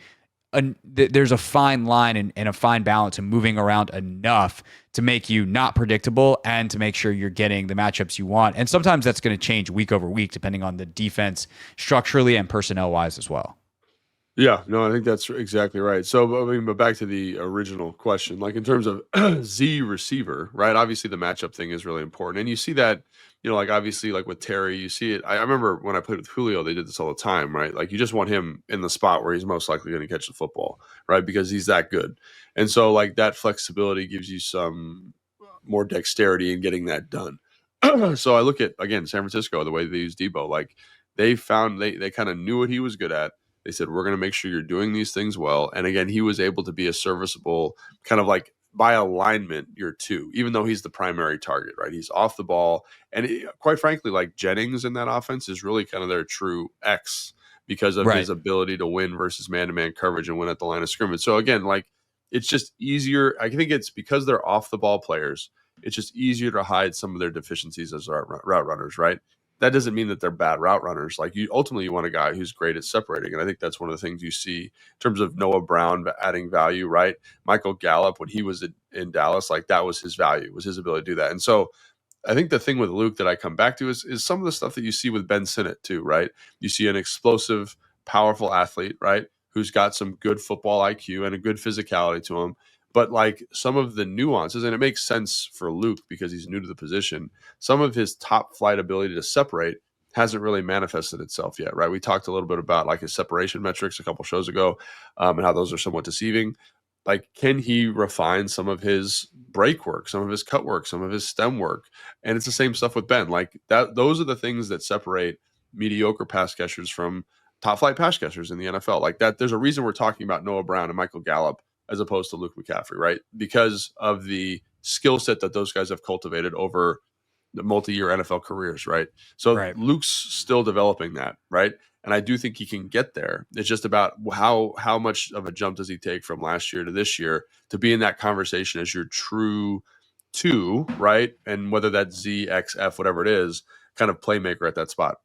there's a fine line and a fine balance of moving around enough to make you not predictable and to make sure you're getting the matchups you want. And sometimes that's going to change week over week, depending on the defense structurally and personnel wise as well. Yeah, no, I think that's exactly right. So, but back to the original question, in terms of Z receiver, right? Obviously, the matchup thing is really important. And you see that, obviously, with Terry, you see it. I remember when I played with Julio, they did this all the time, right? You just want him in the spot where he's most likely going to catch the football, right? Because he's that good. And so, that flexibility gives you some more dexterity in getting that done. So I look at, again, San Francisco, the way they use Debo, they found they kind of knew what he was good at. They said, we're going to make sure you're doing these things well. And again, he was able to be a serviceable kind of by alignment, year two, even though he's the primary target, right? He's off the ball. And quite frankly, Jennings in that offense is really kind of their true X because of his ability to win versus man-to-man coverage and win at the line of scrimmage. So again, it's just easier. I think it's because they're off the ball players. It's just easier to hide some of their deficiencies as route runners, right? That doesn't mean that they're bad route runners. Ultimately you want a guy who's great at separating. And I think that's one of the things you see in terms of Noah Brown adding value, right? Michael Gallup, when he was in Dallas, that was his value, was his ability to do that. And so I think the thing with Luke that I come back to is some of the stuff that you see with Ben Sinnott too, right? You see an explosive, powerful athlete, right? Who's got some good football IQ and a good physicality to him. But some of the nuances, and it makes sense for Luke because he's new to the position, some of his top flight ability to separate hasn't really manifested itself yet, right? We talked a little bit about his separation metrics a couple shows ago and how those are somewhat deceiving. Can he refine some of his break work, some of his cut work, some of his stem work? And it's the same stuff with Ben. Those are the things that separate mediocre pass catchers from top flight pass catchers in the NFL. There's a reason we're talking about Noah Brown and Michael Gallup as opposed to Luke McCaffrey, right? Because of the skill set that those guys have cultivated over the multi-year NFL careers, right? So Luke's still developing that, right? And I do think he can get there. It's just about how much of a jump does he take from last year to this year to be in that conversation as your true two, right? And whether that's Z, X, F, whatever it is, kind of playmaker at that spot.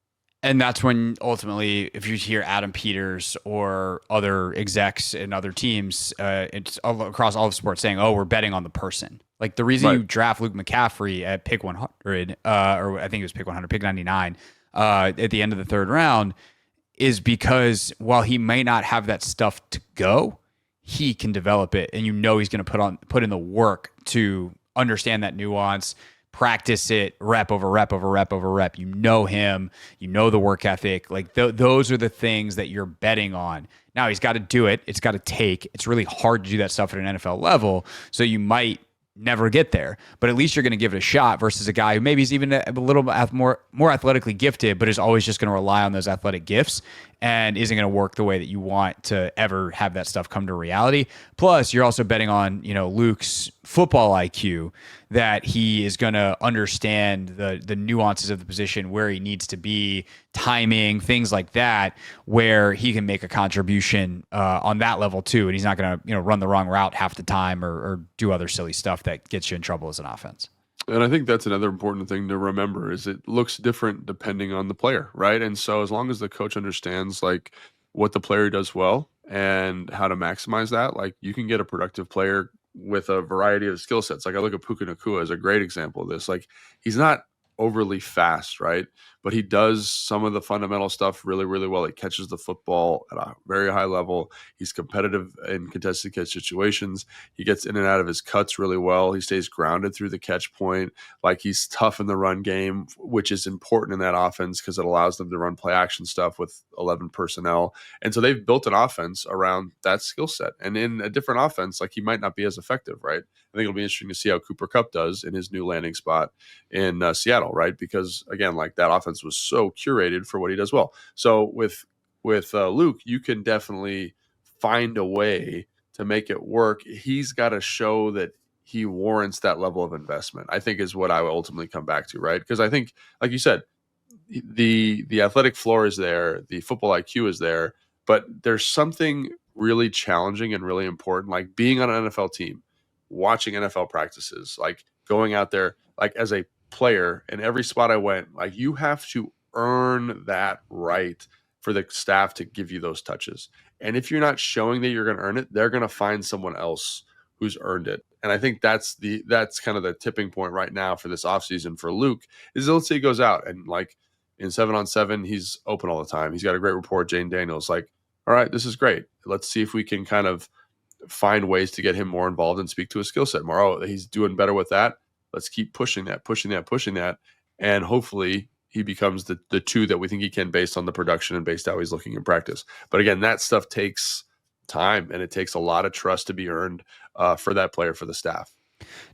And that's when ultimately, if you hear Adam Peters or other execs in other teams, it's across all of sports saying, "Oh, we're betting on the person." Like the reason you draft Luke McCaffrey at pick 100, or I think it was pick 100, pick 99, at the end of the third round, is because while he may not have that stuff to go, he can develop it, and he's going to put in the work to understand that nuance. Practice it, rep over rep over rep over rep. You know him, you know the work ethic. Like those are the things that you're betting on. Now he's got to do it. It's got to take. It's really hard to do that stuff at an NFL level. So you might never get there, but at least you're going to give it a shot versus a guy who maybe is even a little more athletically gifted, but is always just going to rely on those athletic gifts and isn't going to work the way that you want to ever have that stuff come to reality. Plus, you're also betting on, Luke's football IQ, that he is going to understand the nuances of the position, where he needs to be, timing, things like that, where he can make a contribution on that level too. And he's not going to, run the wrong route half the time or do other silly stuff that gets you in trouble as an offense. And I think that's another important thing to remember is it looks different depending on the player, right? And so as long as the coach understands like what the player does well and how to maximize that, like you can get a productive player with a variety of skill sets. Like I look at Puka Nacua as a great example of this. Like he's not overly fast, right? But he does some of the fundamental stuff really, really well. He catches the football at a very high level. He's competitive in contested catch situations. He gets in and out of his cuts really well. He stays grounded through the catch point. Like he's tough in the run game, which is important in that offense because it allows them to run play action stuff with 11 personnel. And so they've built an offense around that skill set. And in a different offense, like he might not be as effective, right? I think it'll be interesting to see how Cooper Kupp does in his new landing spot in Seattle, right? Because again, like that offense was so curated for what he does well. So with Luke, you can definitely find a way to make it work. He's got to show that he warrants that level of investment, I think is what I will ultimately come back to, right? Because I think, like you said, the athletic floor is there, the football IQ is there, but there's something really challenging and really important, like being on an NFL team, watching NFL practices, like going out there, like as a player, in every spot I went, like you have to earn that right for the staff to give you those touches. And if you're not showing that you're going to earn it, they're going to find someone else who's earned it. And I think that's kind of the tipping point right now for this offseason for Luke is, let's say he goes out and like in 7-on-7, he's open all the time. He's got a great rapport with Jayden Daniels. Like, all right, this is great. Let's see if we can kind of find ways to get him more involved and speak to his skill set more. Oh, he's doing better with that. Let's keep pushing that. And hopefully he becomes the two that we think he can based on the production and based how he's looking in practice. But again, that stuff takes time and it takes a lot of trust to be earned for that player, for the staff.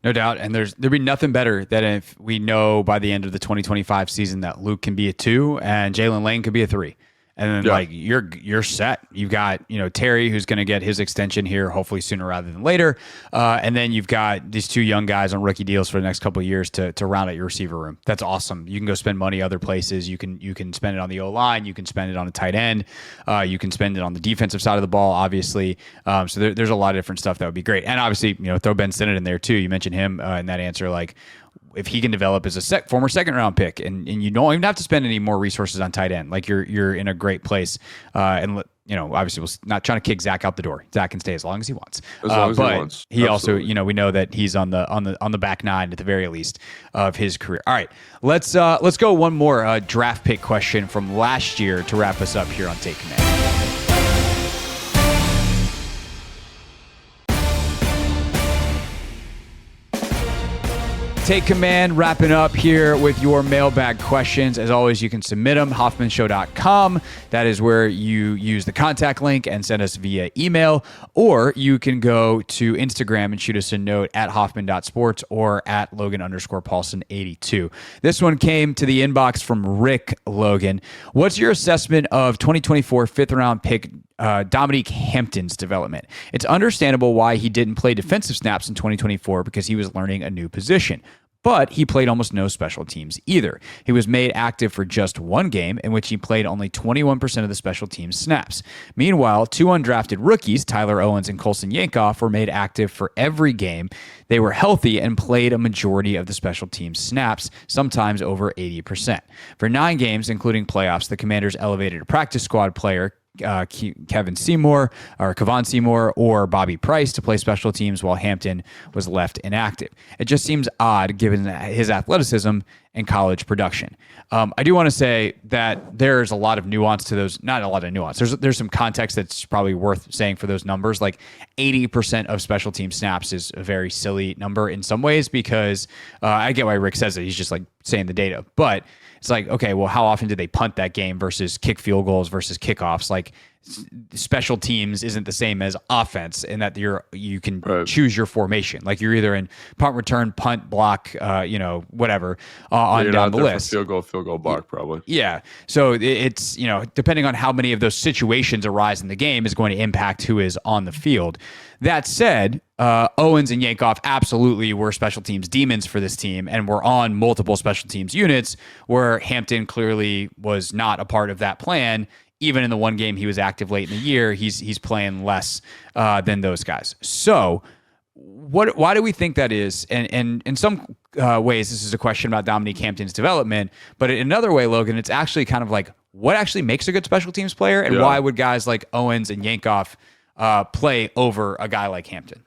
No doubt. And there'd be nothing better than if we know by the end of the 2025 season that Luke can be a 2 and Jalen Lane could be a 3. And then like you're set. You've got, Terry, who's going to get his extension here, hopefully sooner rather than later. And then you've got these 2 young guys on rookie deals for the next couple of years to round out your receiver room. That's awesome. You can go spend money other places. You can spend it on the O-line. You can spend it on a tight end. You can spend it on the defensive side of the ball, obviously. So there's a lot of different stuff that would be great. And obviously, throw Ben Sinnott in there too. You mentioned him in that answer. Like, if he can develop as a former second round pick and you don't even have to spend any more resources on tight end, like you're in a great place. And obviously we're not trying to kick Zach out the door. Zach can stay as long as he wants. As long as he wants. He also, we know that he's on the back 9 at the very least of his career. All right, let's go one more draft pick question from last year to wrap us up here on Take Command. Take Command, wrapping up here with your mailbag questions. As always, you can submit them, hoffmanshow.com. That is where you use the contact link and send us via email. Or you can go to Instagram and shoot us a note at hoffman.sports or at Logan_Paulson82. This one came to the inbox from Rick Logan. What's your assessment of 2024 5th-round pick Dominique Hampton's development? It's understandable why he didn't play defensive snaps in 2024 because he was learning a new position. but he played almost no special teams either. He was made active for just one game, in which he played only 21% of the special teams snaps. Meanwhile, two undrafted rookies, Tyler Owens and Colson Yankoff, were made active for every game. They were healthy and played a majority of the special teams snaps, sometimes over 80%. For 9 games, including playoffs, the Commanders elevated a practice squad player, Kevon Seymour or Bobby Price to play special teams while Hampton was left inactive. It just seems odd given his athleticism and college production. I do want to say that there's a lot of nuance to those. Not a lot of nuance. There's some context that's probably worth saying for those numbers. Like 80% of special team snaps is a very silly number in some ways because I get why Rick says it. He's just like saying the data, but it's like, okay, well, how often did they punt that game versus kick field goals versus kickoffs? Like special teams isn't the same as offense in that you can choose your formation. Like you're either in punt return, punt block, whatever on down the list. Field goal block probably. Yeah. So it's, depending on how many of those situations arise in the game is going to impact who is on the field. That said, Owens and Yankoff absolutely were special teams demons for this team and were on multiple special teams units where Hampton clearly was not a part of that plan. Even in the one game he was active late in the year, he's playing less than those guys. So why do we think that is? And in some ways, this is a question about Dominique Hampton's development. But in another way, Logan, it's actually kind of like what actually makes a good special teams player and why would guys like Owens and Yankoff play over a guy like Hampton?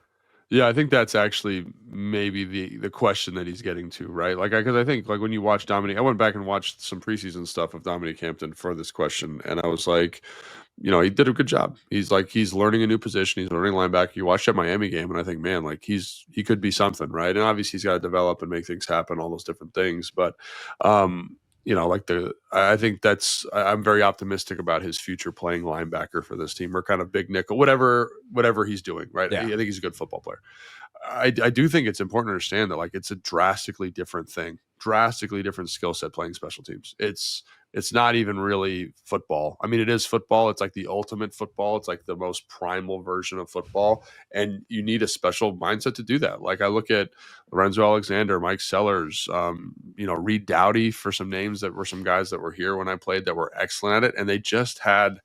Yeah, I think that's actually maybe the question that he's getting to, right? Like, because I think like when you watch Dominique, I went back and watched some preseason stuff of Dominique Hampton for this question, and I was like, he did a good job. He's learning a new position. He's learning linebacker. You watch that Miami game, and I think, man, like he could be something, right? And obviously he's got to develop and make things happen, all those different things, but I think I'm very optimistic about his future playing linebacker for this team or kind of big nickel, whatever he's doing, right? Yeah. I think he's a good football player. I do think it's important to understand that like it's a drastically different thing, drastically different skill set playing special teams. It's not even really football. I mean, it is football. It's like the ultimate football. It's like the most primal version of football. And you need a special mindset to do that. Like I look at Lorenzo Alexander, Mike Sellers, Reed Dowdy for some names that were some guys that were here when I played that were excellent at it. And they just had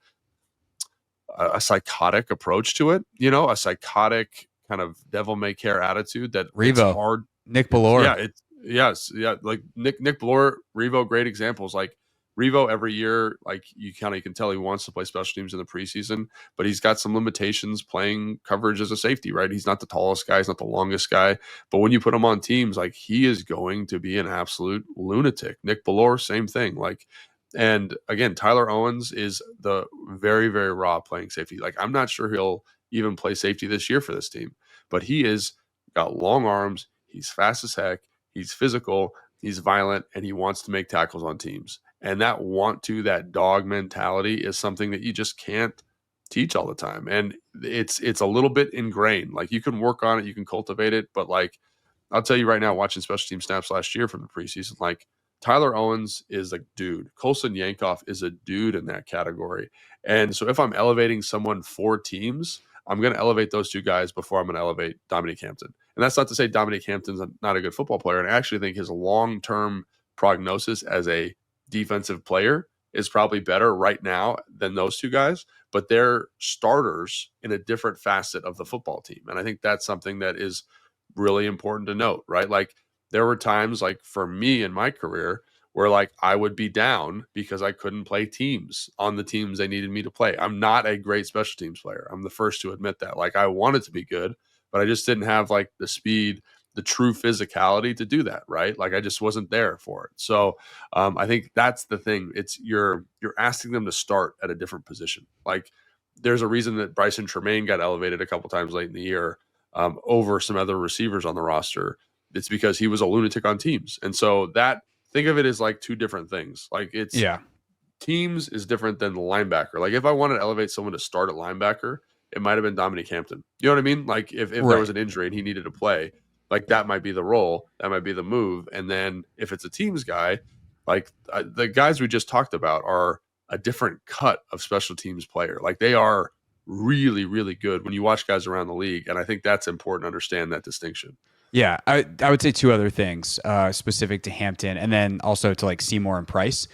a psychotic approach to it, a psychotic kind of devil may care attitude that Revo, hard. Nick Bellore. Yeah. Like Nick Bellore, Revo, great examples. Like Revo every year, like you can tell he wants to play special teams in the preseason, but he's got some limitations playing coverage as a safety, right? He's not the tallest guy, he's not the longest guy, but when you put him on teams, like he is going to be an absolute lunatic. Nick Bellore, same thing. Like, and again, Tyler Owens is the very, very raw playing safety. Like I'm not sure he'll even play safety this year for this team, but he is got long arms. He's fast as heck. He's physical. He's violent, and he wants to make tackles on teams. And that dog mentality is something that you just can't teach all the time. And it's a little bit ingrained. Like you can work on it, you can cultivate it. But like, I'll tell you right now, watching special team snaps last year from the preseason, like Tyler Owens is a dude. Colson Yankoff is a dude in that category. And so if I'm elevating someone for teams, I'm going to elevate those two guys before I'm going to elevate Dominique Hampton. And that's not to say Dominique Hampton's not a good football player. And I actually think his long-term prognosis as a defensive player is probably better right now than those two guys, but they're starters in a different facet of the football team. And I think that's something that is really important to note, right? Like there were times like for me in my career where like I would be down because I couldn't play teams on the teams they needed me to play. I'm not a great special teams player. I'm the first to admit that. Like I wanted to be good, but I just didn't have like the speed, the true physicality to do that, right? Like I just wasn't there for it. So I think that's the thing. It's you're asking them to start at a different position. Like there's a reason that Bryson Tremaine got elevated a couple times late in the year over some other receivers on the roster. It's because he was a lunatic on teams. And so think of it as like two different things. Like teams is different than the linebacker. Like if I wanted to elevate someone to start at linebacker, it might've been Dominique Hampton. You know what I mean? Like if there was an injury and he needed to play, like that might be the role, that might be the move. And then if it's a teams guy, like the guys we just talked about are a different cut of special teams player. Like they are really, really good when you watch guys around the league. And I think that's important to understand that distinction. Yeah, I would say two other things specific to Hampton, and then also to like Seymour and Price.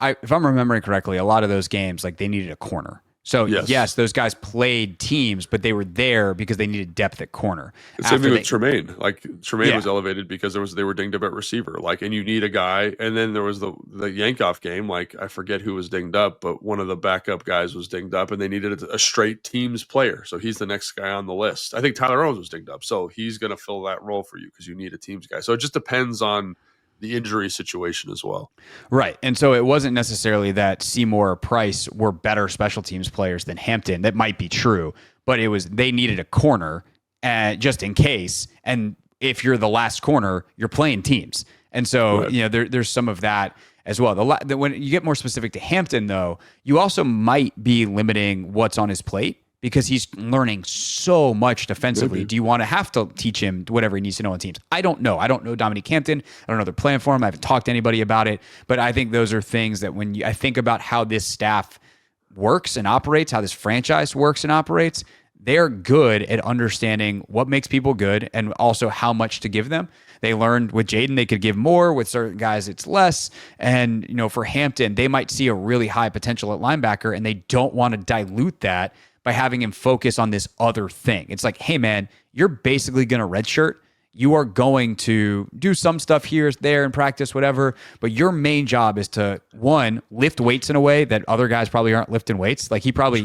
If I'm remembering correctly, a lot of those games, like they needed a corner. So yes, those guys played teams, but they were there because they needed depth at corner. Same thing with Tremaine. Like Tremaine was elevated because they were dinged up at receiver. Like, and you need a guy. And then there was the Yankoff game. Like, I forget who was dinged up, but one of the backup guys was dinged up, and they needed a straight teams player. So he's the next guy on the list. I think Tyler Owens was dinged up, so he's going to fill that role for you because you need a teams guy. So it just depends on the injury situation as well. Right. And so it wasn't necessarily that Seymour or Price were better special teams players than Hampton. That might be true, but it was they needed a corner just in case. And if you're the last corner, you're playing teams. And so, there's some of that as well. When you get more specific to Hampton, though, you also might be limiting what's on his plate, because he's learning so much defensively. Maybe. Do you want to have to teach him whatever he needs to know on teams? I don't know. I don't know Dominique Hampton. I don't know their plan for him. I haven't talked to anybody about it. But I think those are things that when I think about how this staff works and operates, how this franchise works and operates, they're good at understanding what makes people good and also how much to give them. They learned with Jayden they could give more. With certain guys, it's less. And, for Hampton, they might see a really high potential at linebacker, and they don't want to dilute that by having him focus on this other thing. It's like, hey, man, you're basically going to redshirt. You are going to do some stuff here, there in practice, whatever. But your main job is to, one, lift weights in a way that other guys probably aren't lifting weights. Like he probably,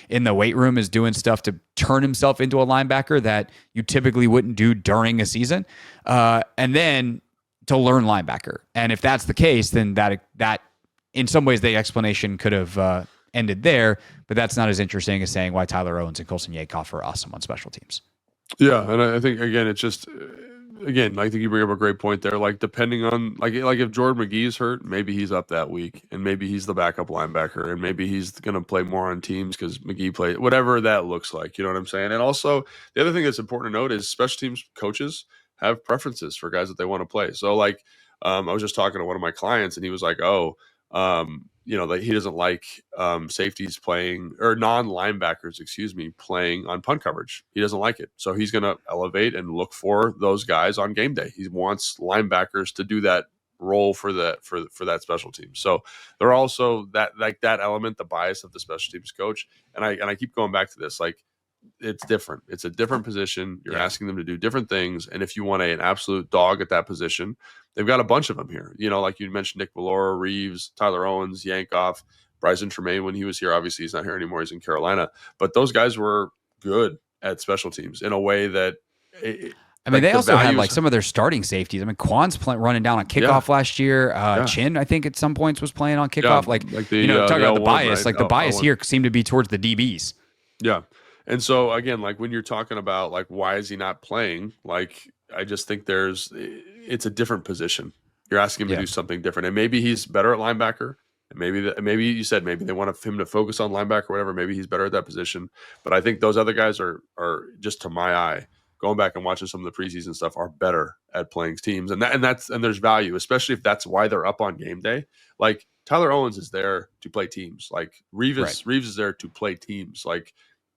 in the weight room is doing stuff to turn himself into a linebacker that you typically wouldn't do during a season. And then to learn linebacker. And if that's the case, then that in some ways the explanation could have ended there, but that's not as interesting as saying why Tyler Owens and Colson Yankoff are awesome on special teams. Yeah, and I think again, it's just I think you bring up a great point there. Like depending on like if Jordan McGee's hurt, maybe he's up that week, and maybe he's the backup linebacker, and maybe he's going to play more on teams because McGee played whatever that looks like. You know what I'm saying? And also the other thing that's important to note is special teams coaches have preferences for guys that they want to play. So like I was just talking to one of my clients, and he was like, that he doesn't like safeties playing or non-linebackers, playing on punt coverage. He doesn't like it. So he's going to elevate and look for those guys on game day. He wants linebackers to do that role for that special team. So there are also that element, the bias of the special teams coach. And I keep going back to this, like it's different. It's a different position. You're asking them to do different things. And if you want an absolute dog at that position, they've got a bunch of them here. Like you mentioned, Nick Valora, Reeves, Tyler Owens, Yankoff, Bryson Tremaine when he was here. Obviously, he's not here anymore. He's in Carolina. But those guys were good at special teams in a way that they also had like some of their starting safeties. Quan's running down on kickoff last year. Chin, I think at some points was playing on kickoff. Talking about the bias. Right? Like the bias here seemed to be towards the DBs. Yeah. And so again, like when you're talking about like why is he not playing? Like I just think it's a different position. You're asking him to do something different, and maybe he's better at linebacker. And maybe you said maybe they want him to focus on linebacker or whatever. Maybe he's better at that position. But I think those other guys are just to my eye, going back and watching some of the preseason stuff, are better at playing teams, and there's value, especially if that's why they're up on game day. Like Tyler Owens is there to play teams. Like Reeves is there to play teams. Like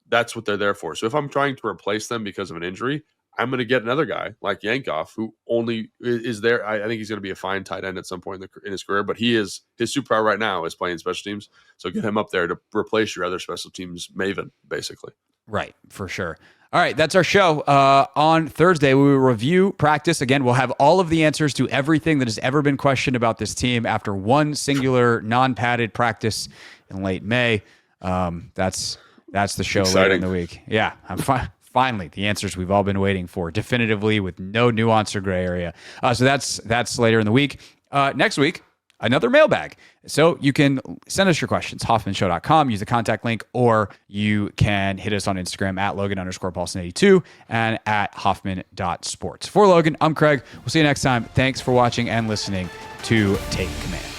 that's what they're there for. So if I'm trying to replace them because of an injury, I'm going to get another guy like Yankoff who only is there. I think he's going to be a fine tight end at some point in his career, but his superpower right now is playing special teams. So get him up there to replace your other special teams maven, basically. Right, for sure. All right, that's our show. On Thursday, we will review practice. Again, we'll have all of the answers to everything that has ever been questioned about this team after one singular non-padded practice in late May. That's the show later in the week. Yeah, I'm fine. Finally, the answers we've all been waiting for, definitively with no nuance or gray area. So that's later in the week. Next week, another mailbag. So you can send us your questions, hoffmanshow.com, use the contact link, or you can hit us on Instagram at Logan_Paulson82 and at Hoffman.sports. For Logan, I'm Craig. We'll see you next time. Thanks for watching and listening to Take Command.